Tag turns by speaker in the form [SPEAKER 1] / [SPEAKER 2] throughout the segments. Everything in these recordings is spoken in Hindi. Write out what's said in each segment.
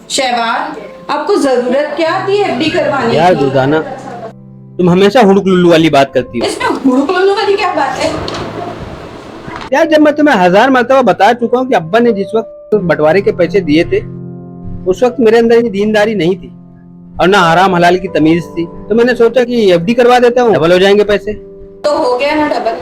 [SPEAKER 1] शहबाज, आपको जरूरत क्या थी एफडी करवाने की?
[SPEAKER 2] यार दुर्दाना, तुम हमेशा हुड़क लुल्लू वाली बात करती हो।
[SPEAKER 1] इसमें हुड़क लुल्लू वाली क्या बात है?
[SPEAKER 2] यार जब मैं तुम्हें 1000 मरतबा बता चुका हूँ कि अब्बा ने जिस वक्त बंटवारे के पैसे दिए थे उस वक्त मेरे अंदर ये दीनदारी नहीं थी और ना हराम हलाल की तमीज थी, तो मैंने सोचा कि एफडी करवा देता हूँ, डबल हो जाएंगे पैसे।
[SPEAKER 1] तो हो गया ना डबल,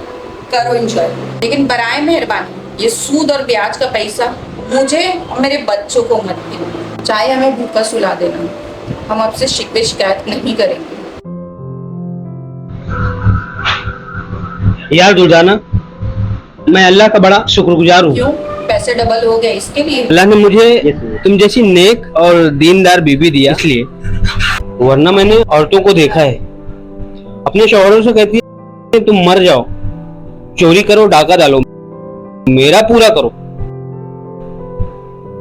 [SPEAKER 1] करो एंजॉय, लेकिन बराए मेहरबानी ये सूद और ब्याज का पैसा मुझे और मेरे बच्चों को मत दो। चाहे हमें भूखा सुला देना, हम आपसे शिकवे शिकायत नहीं करेंगे।
[SPEAKER 2] यार दुर्दाना, मैं अल्लाह का बड़ा शुक्रगुजार हूँ।
[SPEAKER 1] क्यों? पैसे डबल हो गए इसके लिए?
[SPEAKER 2] अल्लाह ने मुझे तुम जैसी नेक और दीनदार बीवी दिया इसलिए, वरना मैंने औरतों को देखा है अपने शौहरों से कहती है तुम मर जाओ, चोरी करो, डाका डालो, मेरा पूरा करो,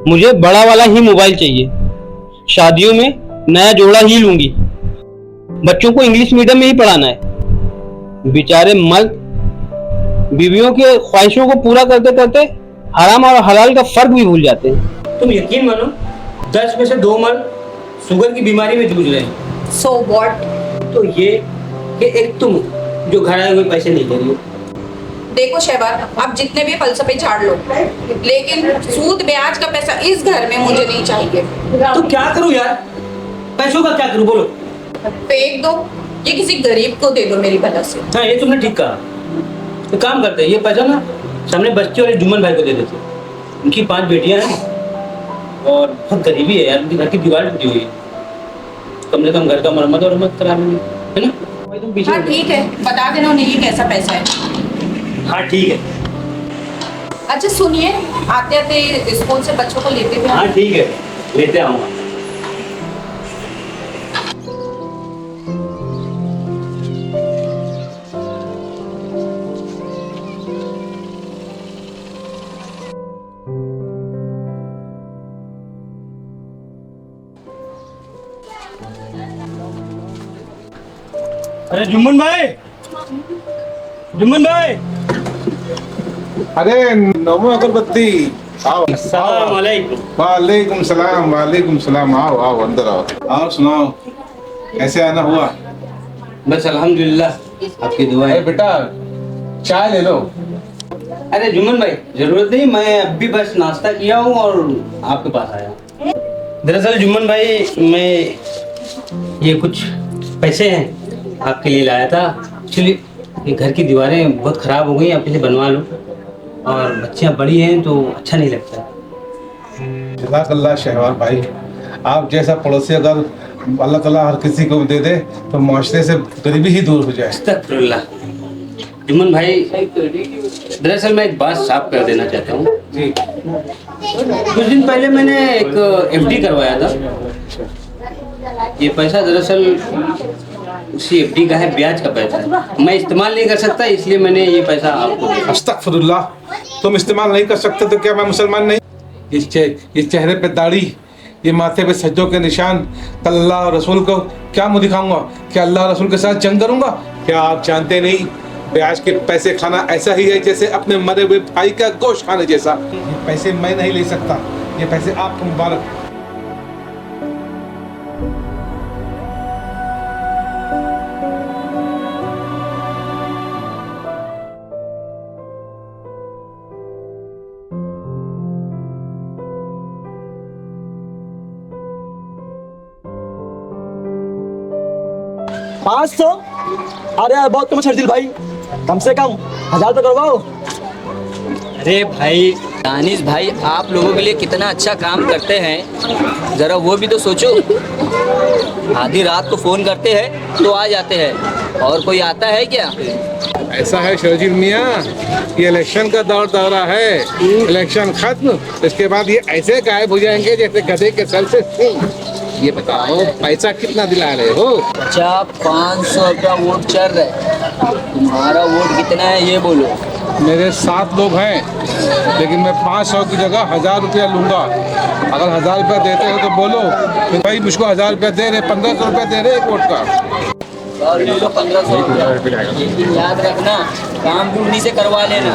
[SPEAKER 2] मुझे बड़ा वाला ही मोबाइल चाहिए, शादियों में नया जोड़ा ही लूंगी, बच्चों को इंग्लिश मीडियम में ही पढ़ाना है। बेचारे मर्द बीवियों के ख्वाहिशों को पूरा करते करते हराम और हलाल का फर्क भी भूल जाते हैं।
[SPEAKER 3] तुम यकीन मानो 10 में से 2 मर्द शुगर की बीमारी में जूझ रहे हैं।
[SPEAKER 1] So what?
[SPEAKER 3] तो ये कि एक तुम जो घर आए हुए पैसे नहीं दे रही हो।
[SPEAKER 1] देखो शहबाज, आप जितने भी फलसफे झाड़ लो, लेकिन सूद ब्याज का पैसा इस घर में मुझे नहीं चाहिए।
[SPEAKER 3] तो क्या करूं यार, पैसों का क्या करूं बोलो?
[SPEAKER 1] फेंक दो, ये किसी गरीब को दे दो मेरी भला से।
[SPEAKER 3] हाँ ये तुमने ठीक कहा। तो काम करते हैं, ये पैसा ना सामने बच्चे वाले जुम्मन भाई को दे देते। उनकी 5 बेटियां हैं और बहुत गरीबी है यार, उनके घर की दीवार टूटी हुई है, कम से कम घर का मरम्मत और मत करा लेंगे, है ना भाई? तुम पीछे
[SPEAKER 1] हाँ ठीक है, बता देना उन्हें ये कैसा पैसा है।
[SPEAKER 3] हाँ ठीक है।
[SPEAKER 1] अच्छा सुनिए, आते आते स्कूल से बच्चों को लेते हुए
[SPEAKER 3] हाँ ठीक है, लेते आऊँगा। अरे जुम्मन भाई, जुम्मन भाई।
[SPEAKER 4] अरे नमो अगरबत्ती, आओ।
[SPEAKER 3] अस्सलाम वालेकुम।
[SPEAKER 4] वालेकुम सलाम, वालेकुम सलाम। आओ आओ, अंदर आओ। आओ सुनाओ, कैसे आना हुआ?
[SPEAKER 3] बस अल्हम्दुलिल्लाह, आपकी दुआ
[SPEAKER 4] अरे
[SPEAKER 3] है।
[SPEAKER 4] बेटा चाय ले लो।
[SPEAKER 3] अरे जुम्मन भाई जरूरत नहीं, मैं अभी बस नाश्ता किया हूँ और आपके पास आया। दरअसल जुम्मन भाई, मैं ये कुछ पैसे हैं आपके लिए लाया था। एक्चुअली ये घर की दीवारें बहुत ख़राब हो गई, आप इसे बनवा लो, और बच्चियाँ बड़ी हैं तो अच्छा नहीं लगता।
[SPEAKER 4] जज़ाकल्लाह शहवार भाई, आप जैसा पड़ोसी अगर अल्लाह ताला हर किसी को दे दे तो माशरे से गरीबी ही दूर हो जाए।
[SPEAKER 3] अस्तगफिरुल्लाह। जुम्मन भाई, दरअसल मैं एक बात साफ कर देना चाहता हूँ
[SPEAKER 4] जी।
[SPEAKER 3] कुछ दिन पहले मैंने एक एफडी करवाया था। ये पैसा दरअसल उसी एफडी का है, ब्याज का पैसा है। मैं इस्तेमाल नहीं कर सकता, इसलिए मैंने ये पैसा आपको दिया।
[SPEAKER 4] अस्तगफिरुल्लाह, तुम इस्तेमाल नहीं कर सकते तो क्या मैं मुसलमान नहीं? ये चेहरे पे दाढ़ी, ये माथे पे सज्जों के निशान, कल अल्लाह और रसूल को क्या मुँह दिखाऊंगा? क्या अल्लाह और रसूल के साथ जंग करूंगा? क्या आप जानते नहीं, ब्याज के पैसे खाना ऐसा ही है जैसे अपने मरे हुए भाई का गोश्त खाने जैसा। ये पैसे मैं नहीं ले सकता, ये पैसे आपको मुबारक।
[SPEAKER 5] पाँच सौ? अरे यार बहुत कम शर्जिल भाई, कम से कम 1000 तो करवाओ।
[SPEAKER 6] अरे भाई दानिश भाई, आप लोगों के लिए कितना अच्छा काम करते हैं, जरा वो भी तो सोचो। आधी रात को फोन करते हैं तो आ जाते हैं, और कोई आता है क्या?
[SPEAKER 4] ऐसा है शर्जील मियाँ, ये इलेक्शन का दौरा है, इलेक्शन खत्म इसके बाद ये ऐसे गायब हो जाएंगे जैसे गधे के सर से। ये बताओ पैसा कितना दिला रहे हो?
[SPEAKER 6] अच्छा 500 रुपया वोट चल रहा है, तुम्हारा वोट कितना है ये बोलो।
[SPEAKER 4] मेरे 7 लोग हैं, लेकिन मैं 500 की जगह 1000 रुपया लूँगा। अगर 1000 रुपया देते हो तो बोलो। तो भाई मुझको 1000 रुपया दे रहे, 1500 रुपया दे रहे एक वोट का।
[SPEAKER 6] और ले लो 1500, लेकिन याद रखना काम भी उन्हीं से करवा लेना।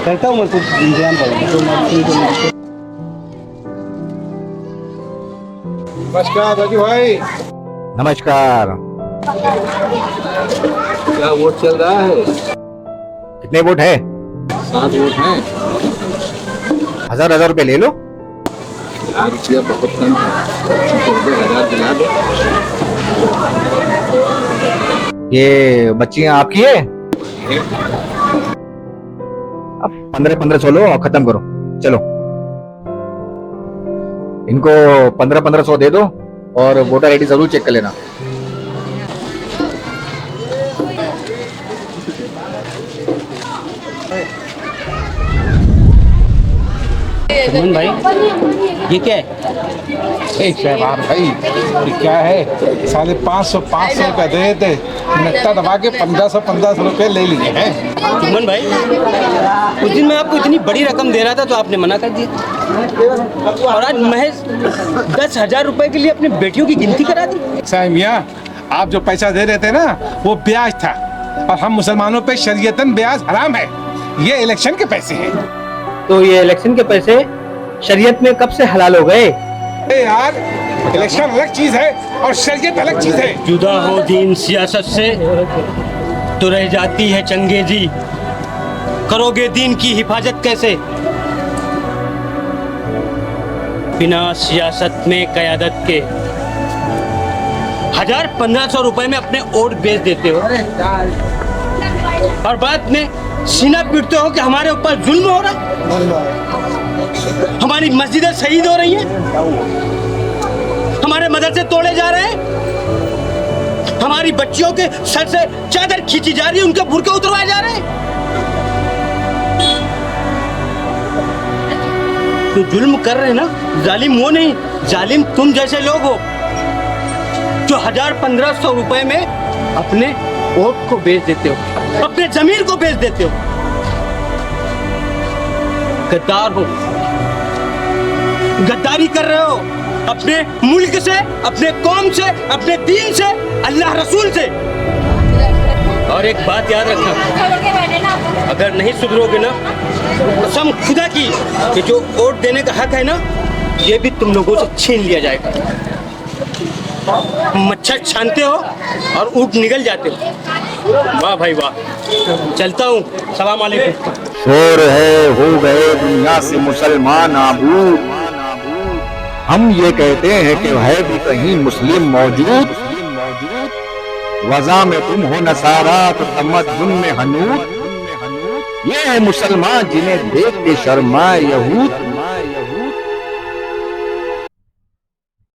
[SPEAKER 3] करता हूँ मैं कुछ इंतजाम करूँगा।
[SPEAKER 4] नमस्कार राजू भाई।
[SPEAKER 7] नमस्कार।
[SPEAKER 4] क्या वोट चल रहा है?
[SPEAKER 7] कितने वोट है?
[SPEAKER 4] 7 वोट हैं।
[SPEAKER 7] 1000 रुपए ले लो।
[SPEAKER 4] रुपया बहुत कम है, 1000 दिला दो।
[SPEAKER 7] ये बच्चियां आपकी है? अब 1500 लो और खत्म करो। चलो इनको 1500 दे दो और वोटर आईडी जरूर चेक कर लेना।
[SPEAKER 3] जुम्मन भाई ये क्या है?
[SPEAKER 4] शहबाज भाई ये क्या है? 550 रुपए दे देते, नक्शा दबा के 1500 रुपए ले लिए हैं।
[SPEAKER 3] जुम्मन भाई उस दिन मैं आपको इतनी बड़ी रकम दे रहा था तो आपने मना कर दिया, और आज महज 10,000 रुपए के लिए अपनी बेटियों की गिनती करा दी।
[SPEAKER 4] साहब मियाँ, आप जो पैसा दे रहे थे ना वो ब्याज था, और हम मुसलमानों पे शरीयतन ब्याज हराम है। ये इलेक्शन के पैसे हैं।
[SPEAKER 2] तो ये इलेक्शन के पैसे शरीयत में कब से हलाल हो गए?
[SPEAKER 4] अरे यार, इलेक्शन अलग चीज है और शरीयत अलग चीज है।
[SPEAKER 3] जुदा हो दीन सियासत से तो रह जाती है चंगेजी, करोगे दीन की हिफाजत कैसे? बिना सियासत में कयादत के 1000-1500 रुपए में अपने वोट बेच देते हो, और बाद में सीना पीटते हो कि हमारे ऊपर जुल्म हो रहा है, हमारी मस्जिदें शहीद हो रही हैं, हमारे मदरसे तोड़े जा रहे हैं, हमारी बच्चियों के सर से चादर खींची जा रही है, उनके बुर्के उतरवाए जा रहे हैं। तो जुल्म कर रहे हैं ना, जालिम वो नहीं, जालिम तुम जैसे लोग हो जो 1000-1500 रुपए में अपने वोट को बेच देते हो, अपने जमीन को बेच देते हो। गद्दार हो, गद्दारी कर रहे हो अपने मुल्क से, अपने कौम से, अपने दीन से, अल्लाह रसूल से। और एक बात याद रखना, अगर नहीं सुधरोगे ना, कसम खुदा की कि जो वोट देने का हक है ना, ये भी तुम लोगों से छीन लिया जाएगा। मच्छर छानते हो और ऊँट निकल जाते हो। वाह भाई वाह, चलता हूँ, सलाम अलैकुम।
[SPEAKER 7] शोर है हो गए दुनिया से मुसलमान आबूद, हम ये कहते हैं कि है भी कहीं मुस्लिम मौजूद, वज़ा में तुम हो नसारा तो तमद्दुन में हनूद, ये है मुसलमान जिन्हें देख के शर्माए यहूद,